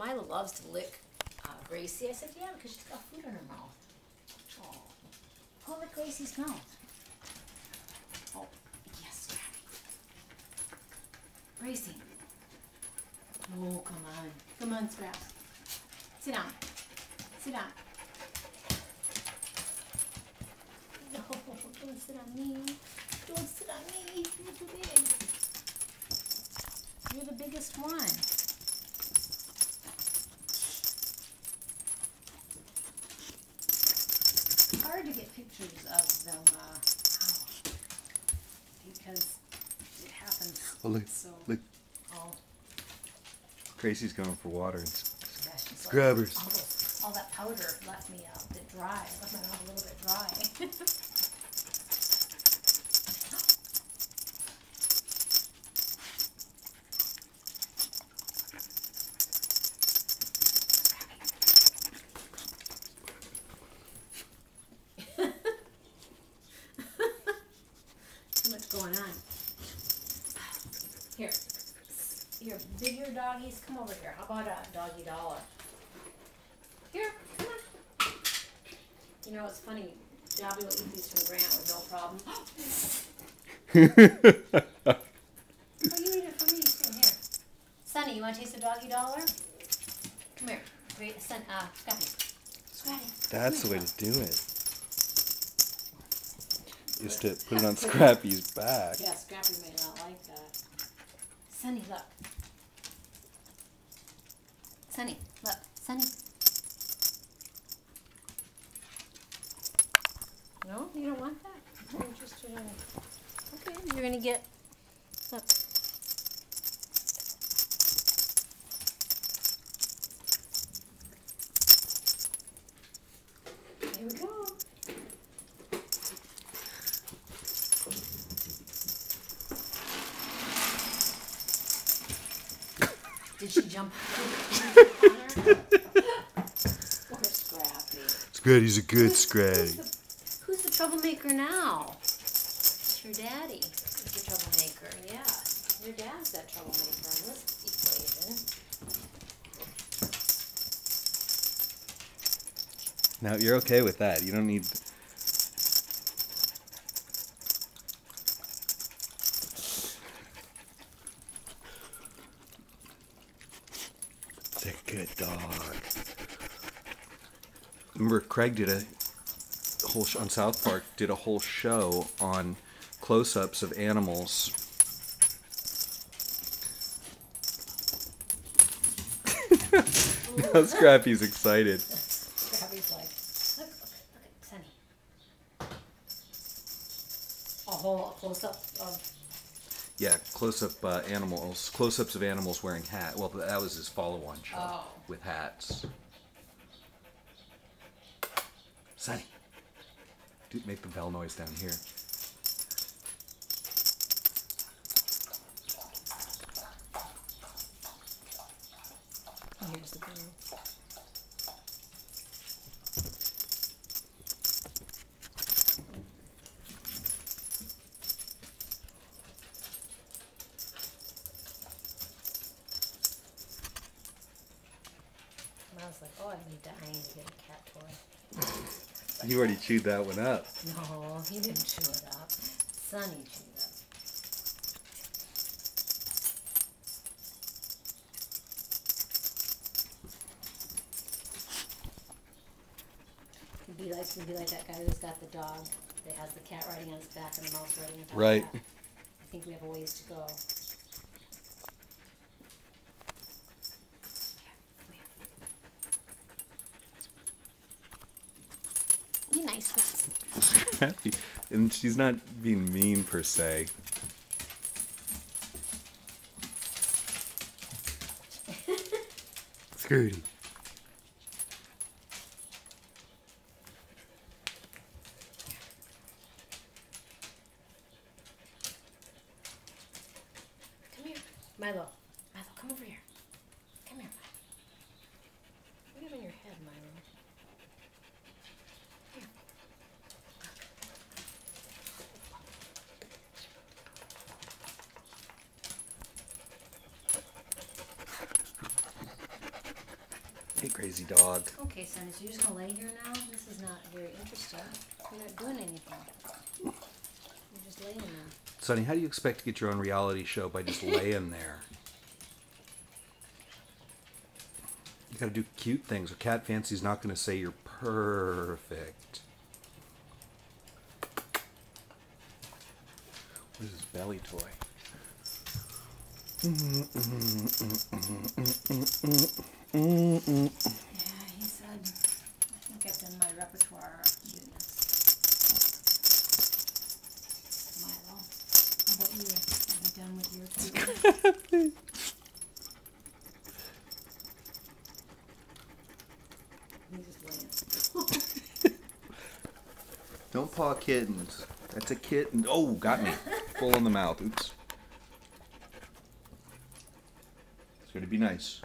Milo loves to lick Gracie. I said, yeah, because she's got food in her mouth. Oh, pull lick Gracie's mouth. Oh, yes, Gracie. Oh, come on. Come on, Scrap. Sit down. Sit down. No, don't sit on me. Don't sit on me. You're too big. You're the biggest one. It's hard to get pictures of them because it happens. Oh, look, so. look. Oh. Gracie's going for water and Yeah, scrubbers. All that powder left me a bit dry. Left my mouth a little bit dry. Too much going on. Here, bigger doggies, come over here. How about a doggy dollar? Here, come on. You know, it's funny. Dobby will eat these from Grant with no problem. Oh, you eat it for me too. Here. Sonny, you want to taste a doggy dollar? Come here. Wait, Scrappy. Scrappy. That's the way to do it. Is to put it on Scrappy's back. Yeah, Scrappy may not like that. Sonny, look. Sonny, look. Sonny. No, you don't want that? You're interested in... Okay, you're going to get... Look. Here we go. Did she jump on her? Poor Scrappy. Scrappy's a good Scrappy. Who's the troublemaker now? It's your daddy who's the troublemaker, yeah. Your dad's that troublemaker in this equation. Now, you're okay with that. You don't need... It's a good dog. Remember, Craig did a whole on South Park did a whole show on close-ups of animals. Now Scrappy's excited. Scrappy's like, look at Sonny. A whole close-up of... Yeah, close-up animals, close-ups of animals wearing hats. Well, that was his follow-on show with hats. Sonny, dude, make the bell noise down here. Here's the bell. I was like, oh, I'd be dying to get a cat toy. You already chewed that one up. No, he didn't chew it up. Sonny chewed it up. He'd be like that guy who's got the dog that has the cat riding on his back and the mouse riding on top Right. of that. I think we have a ways to go. Be nice with Happy. And she's not being mean per se. Scooty. Come here. Milo. Milo, come over here. Come here, Milo. What do you have in your head, Milo? Here. Okay, crazy dog. Okay, Sonny, so you're just gonna lay here now? This is not very interesting. You're not doing anything. You're just laying there. Sonny, how do you expect to get your own reality show by just laying there? You gotta do cute things, or Cat Fancy's not gonna say you're perfect. What is his belly toy? Yeah, he said, I think I've done my repertoire of cuteness. Milo, how about you? Are you done with your cuteness? He's just laying. Don't paw kittens. That's a kitten. Oh, got me. Full in the mouth. Oops. It's going to be nice.